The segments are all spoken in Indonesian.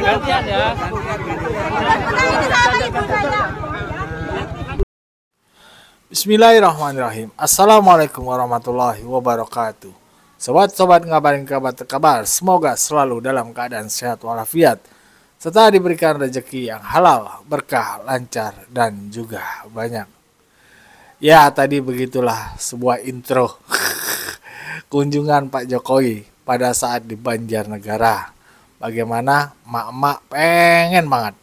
Gantian ya. Bismillahirrahmanirrahim. Assalamualaikum warahmatullahi wabarakatuh. Sobat-sobat ngabarin kabar, semoga selalu dalam keadaan sehat walafiat, serta diberikan rezeki yang halal, berkah, lancar, dan juga banyak. Ya, tadi begitulah sebuah intro kunjungan Pak Jokowi pada saat di Banjarnegara. Bagaimana mak-mak pengen banget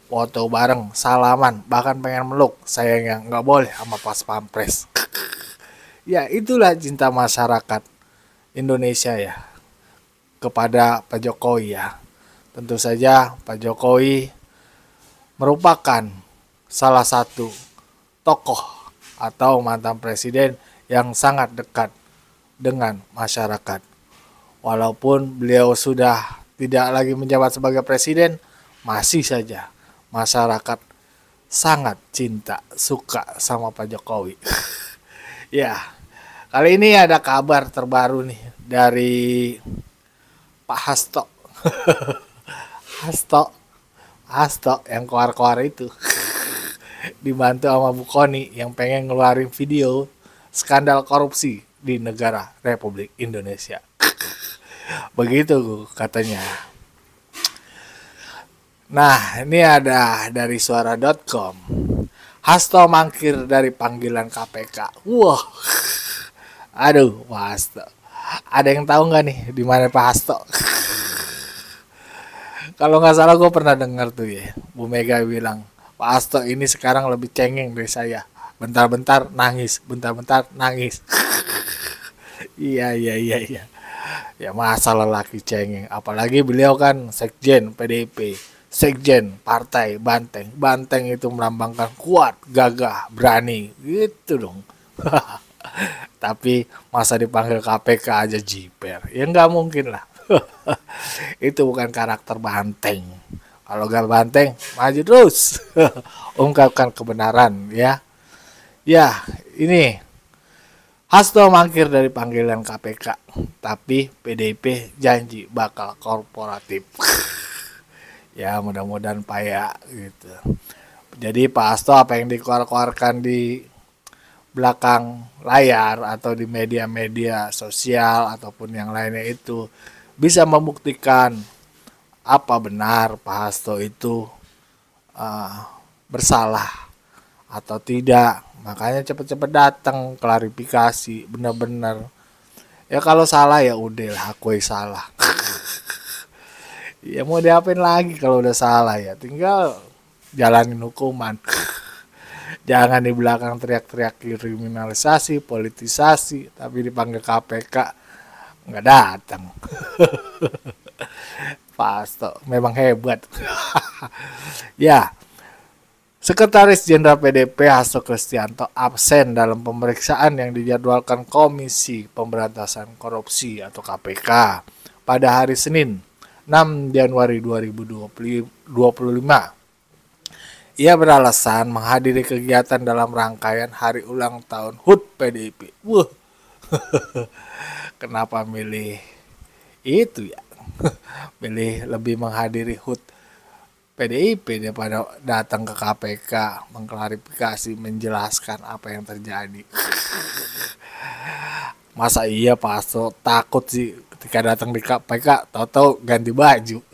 foto bareng, salaman, bahkan pengen meluk. Sayangnya nggak boleh sama pas pampres. Ya, itulah cinta masyarakat Indonesia ya kepada Pak Jokowi ya. Tentu saja Pak Jokowi merupakan salah satu tokoh atau mantan presiden yang sangat dekat dengan masyarakat. Walaupun beliau sudah tidak lagi menjabat sebagai presiden, masih saja masyarakat sangat cinta, suka sama Pak Jokowi. Ya, kali ini ada kabar terbaru nih dari Pak Hasto. Hasto yang keluar-keluar itu. Dibantu sama Bu Koni yang pengen ngeluarin video skandal korupsi di negara Republik Indonesia. Begitu katanya. Nah, ini ada dari suara.com. Hasto mangkir dari panggilan KPK. Wah. Aduh, Pak Hasto. Ada yang tahu nggak nih di mana Pak Hasto? Kalau nggak salah gue pernah dengar tuh ya, Bu Mega bilang, Pak Hasto ini sekarang lebih cengeng dari saya. Bentar-bentar nangis, bentar-bentar nangis. Iya. Ya masa lelaki cengeng, apalagi beliau kan sekjen PDIP, sekjen partai Banteng. Banteng itu melambangkan kuat, gagah, berani, gitu dong. Tapi masa dipanggil KPK aja jiper, ya nggak mungkin lah. Itu bukan karakter Banteng. Kalau gak Banteng, maju terus. Ungkapkan kebenaran ya. Ya, ini Hasto mangkir dari panggilan KPK, tapi PDIP janji bakal korporatif. Ya, mudah-mudahan payah gitu. Jadi Pak Hasto apa yang dikeluarkan di belakang layar atau di media-media sosial ataupun yang lainnya itu bisa membuktikan apa benar Pak Hasto itu bersalah atau tidak. Makanya cepet-cepet datang klarifikasi benar-benar. Ya kalau salah ya udah akui salah. Ya mau diapain lagi kalau udah salah ya, tinggal jalanin hukuman. Jangan di belakang teriak-teriak kriminalisasi, politisasi, tapi dipanggil KPK nggak datang. Pak Hasto memang hebat. Ya, Sekretaris Jenderal PDIP Hasto Kristianto absen dalam pemeriksaan yang dijadwalkan Komisi Pemberantasan Korupsi atau KPK pada hari Senin 6 Januari 2025. Ia beralasan menghadiri kegiatan dalam rangkaian hari ulang tahun HUT PDIP. Wah, kenapa milih itu ya? Milih lebih menghadiri HUT PDIP daripada datang ke KPK mengklarifikasi, menjelaskan apa yang terjadi. Masa iya Pak Hasto takut sih ketika datang di KPK tahu-tahu ganti baju.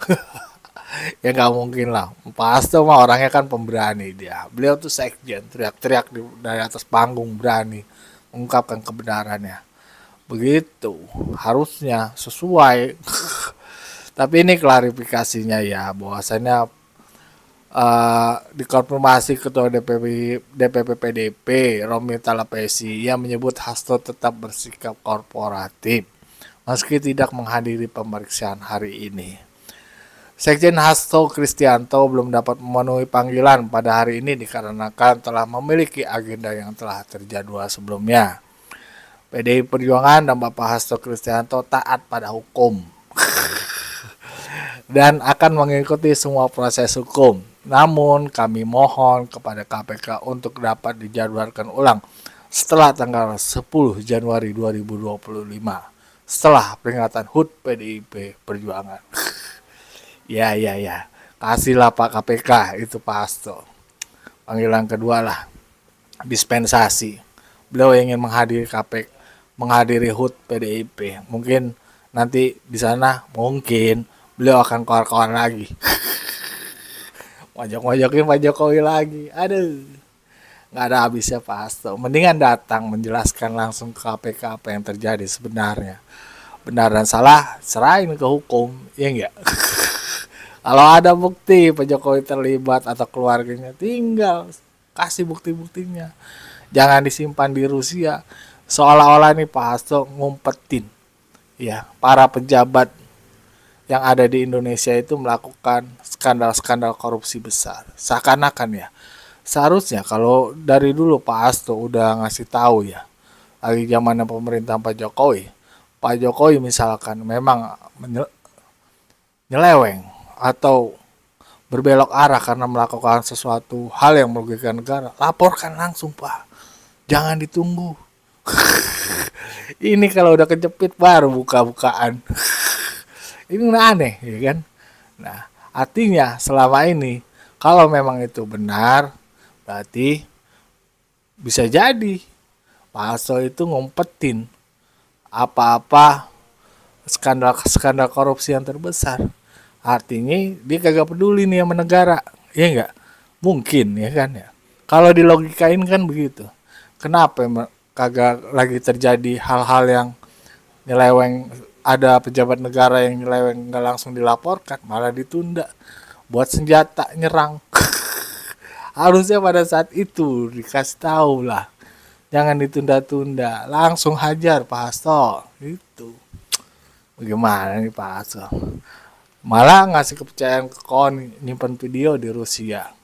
Ya nggak mungkin lah. Pak Hasto mah orangnya kan pemberani dia. Beliau tuh sekjen, teriak-teriak dari atas panggung, berani mengungkapkan kebenarannya. Begitu, harusnya sesuai. Tapi ini klarifikasinya ya, bahwasanya dikonfirmasi Ketua DPP PDIP Romi Talapesi yang menyebut Hasto tetap bersikap korporatif meski tidak menghadiri pemeriksaan hari ini. Sekjen Hasto Kristianto belum dapat memenuhi panggilan pada hari ini dikarenakan telah memiliki agenda yang telah terjadwal sebelumnya. PDI Perjuangan dan Bapak Hasto Kristianto taat pada hukum dan akan mengikuti semua proses hukum. Namun kami mohon kepada KPK untuk dapat dijadwalkan ulang setelah tanggal 10 Januari 2025 setelah peringatan HUT PDIP Perjuangan. Ya. kasihlah Pak KPK itu Pak Hasto. Panggilan kedua lah, dispensasi. Beliau ingin menghadiri KPK, menghadiri HUT PDIP. Mungkin nanti di sana mungkin beliau akan keluar-keluar lagi. Mojok-mojokin Pak Jokowi lagi. Aduh, nggak ada habisnya Pak Hasto. Mendingan datang menjelaskan langsung ke KPK apa yang terjadi sebenarnya. Benar dan salah serahin ke hukum, ya enggak? Kalau ada bukti Pak Jokowi terlibat atau keluarganya, tinggal kasih bukti-buktinya. Jangan disimpan di Rusia. Seolah-olah nih Pak Hasto ngumpetin ya para pejabat yang ada di Indonesia itu melakukan skandal-skandal korupsi besar. Seakan-akan ya. Seharusnya kalau dari dulu Pak Hasto udah ngasih tahu ya. Lagi zamannya pemerintahan Pak Jokowi. Pak Jokowi misalkan memang nyeleweng atau berbelok arah karena melakukan sesuatu hal yang merugikan negara, laporkan langsung Pak. Jangan ditunggu. Ini kalau udah kejepit baru buka-bukaan. Ini aneh ya kan. Nah artinya selama ini kalau memang itu benar, berarti bisa jadi Pak Hasto itu ngumpetin apa-apa skandal korupsi yang terbesar. Artinya dia kagak peduli nih sama negara, ya enggak? Mungkin ya kan ya. Kalau dilogikain kan begitu. Kenapa kagak lagi terjadi hal-hal yang nyeleweng, ada pejabat negara yang nyeleweng nggak langsung dilaporkan, malah ditunda buat senjata nyerang. Harusnya pada saat itu dikasih tahu lah. Jangan ditunda-tunda, langsung hajar Pak Hasto. Itu. Bagaimana nih Pak Hasto? Malah ngasih kepercayaan ke KONI, nyimpan video di Rusia.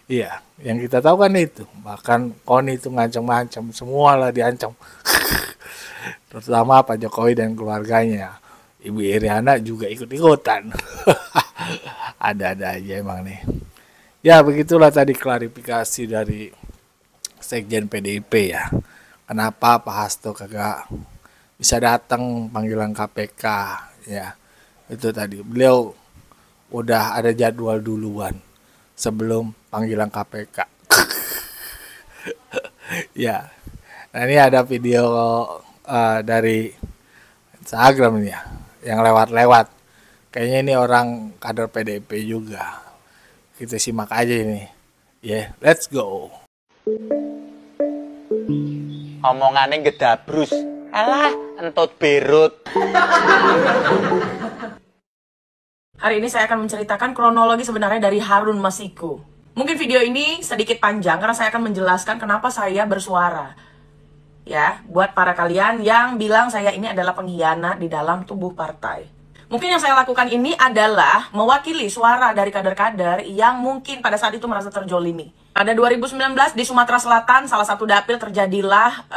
Iya, yang kita tahu kan itu. Bahkan KONI itu ngancam-ngancam, semua lah diancam. Terutama Pak Jokowi dan keluarganya. Ibu Iriana juga ikut-ikutan. Ada-ada aja emang nih. Ya begitulah tadi klarifikasi dari Sekjen PDIP ya. Kenapa Pak Hasto kagak bisa datang panggilan KPK ya. Itu tadi beliau udah ada jadwal duluan sebelum panggilan KPK. Ya. Nah ini ada video dari Instagram nih ya, yang lewat-lewat. Kayaknya ini orang kader PDIP juga. Kita simak aja ini. Ya, let's go. Omongannya gedabrus. Alah, entut berut. Hari ini saya akan menceritakan kronologi sebenarnya dari Harun Masiku. Mungkin video ini sedikit panjang karena saya akan menjelaskan kenapa saya bersuara. Ya, buat para kalian yang bilang saya ini adalah pengkhianat di dalam tubuh partai. Mungkin yang saya lakukan ini adalah mewakili suara dari kader-kader yang mungkin pada saat itu merasa terjolimi. Pada 2019 di Sumatera Selatan, salah satu dapil terjadilah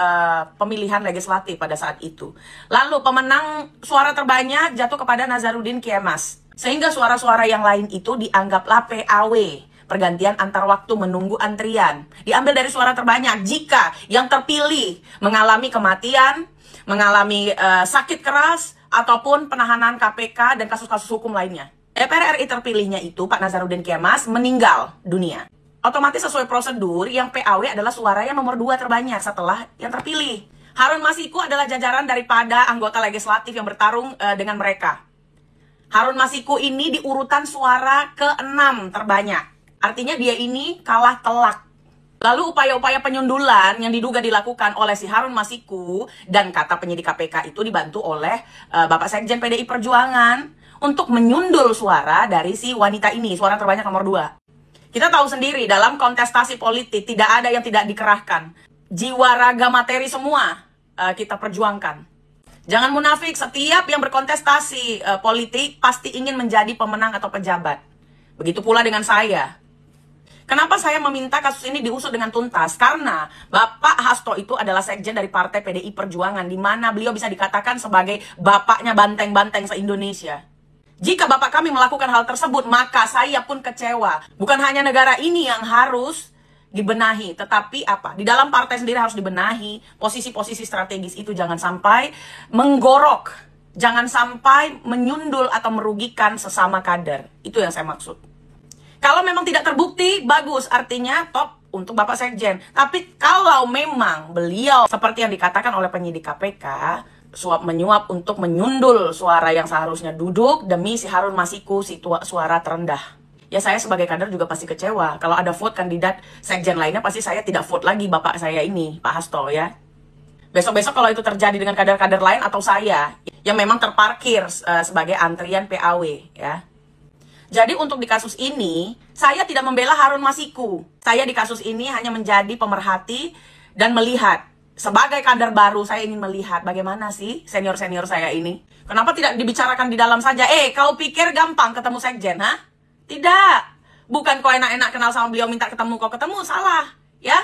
pemilihan legislatif pada saat itu. Lalu pemenang suara terbanyak jatuh kepada Nazarudin Kemas. Sehingga suara-suara yang lain itu dianggaplah PAW. Pergantian antar waktu menunggu antrian. Diambil dari suara terbanyak jika yang terpilih mengalami kematian, mengalami sakit keras, ataupun penahanan KPK dan kasus-kasus hukum lainnya. DPR RI terpilihnya itu, Pak Nazarudin Kemas, meninggal dunia. Otomatis sesuai prosedur, yang PAW adalah suara yang nomor 2 terbanyak setelah yang terpilih. Harun Masiku adalah jajaran daripada anggota legislatif yang bertarung dengan mereka. Harun Masiku ini di urutan suara ke-6 terbanyak. Artinya dia ini kalah telak. Lalu upaya-upaya penyundulan yang diduga dilakukan oleh si Harun Masiku dan kata penyidik KPK itu dibantu oleh Bapak Sekjen PDI Perjuangan untuk menyundul suara dari si wanita ini, suara terbanyak nomor 2. Kita tahu sendiri dalam kontestasi politik tidak ada yang tidak dikerahkan. Jiwa, raga, materi semua kita perjuangkan. Jangan munafik, setiap yang berkontestasi politik pasti ingin menjadi pemenang atau pejabat. Begitu pula dengan saya. Kenapa saya meminta kasus ini diusut dengan tuntas? Karena Bapak Hasto itu adalah sekjen dari Partai PDI Perjuangan, di mana beliau bisa dikatakan sebagai bapaknya banteng-banteng se-Indonesia. Jika Bapak kami melakukan hal tersebut, maka saya pun kecewa. Bukan hanya negara ini yang harus dibenahi, tetapi apa? Di dalam partai sendiri harus dibenahi, posisi-posisi strategis itu jangan sampai menggorok, jangan sampai menyundul atau merugikan sesama kader. Itu yang saya maksud. Kalau memang tidak terbukti, bagus, artinya top untuk Bapak Sekjen. Tapi kalau memang beliau seperti yang dikatakan oleh penyidik KPK, suap menyuap untuk menyundul suara yang seharusnya duduk demi si Harun Masiku, si suara terendah. Ya saya sebagai kader juga pasti kecewa. Kalau ada vote kandidat sekjen lainnya, pasti saya tidak vote lagi bapak saya ini, Pak Hasto ya. Besok-besok kalau itu terjadi dengan kader-kader lain atau saya, yang memang terparkir sebagai antrian PAW ya. Jadi untuk di kasus ini, saya tidak membela Harun Masiku. Saya di kasus ini hanya menjadi pemerhati dan melihat. Sebagai kader baru, saya ingin melihat bagaimana sih senior-senior saya ini. Kenapa tidak dibicarakan di dalam saja? Kau pikir gampang ketemu sekjen, ha? Tidak. Bukan kau enak-enak kenal sama beliau minta ketemu, kau ketemu. Salah. Ya?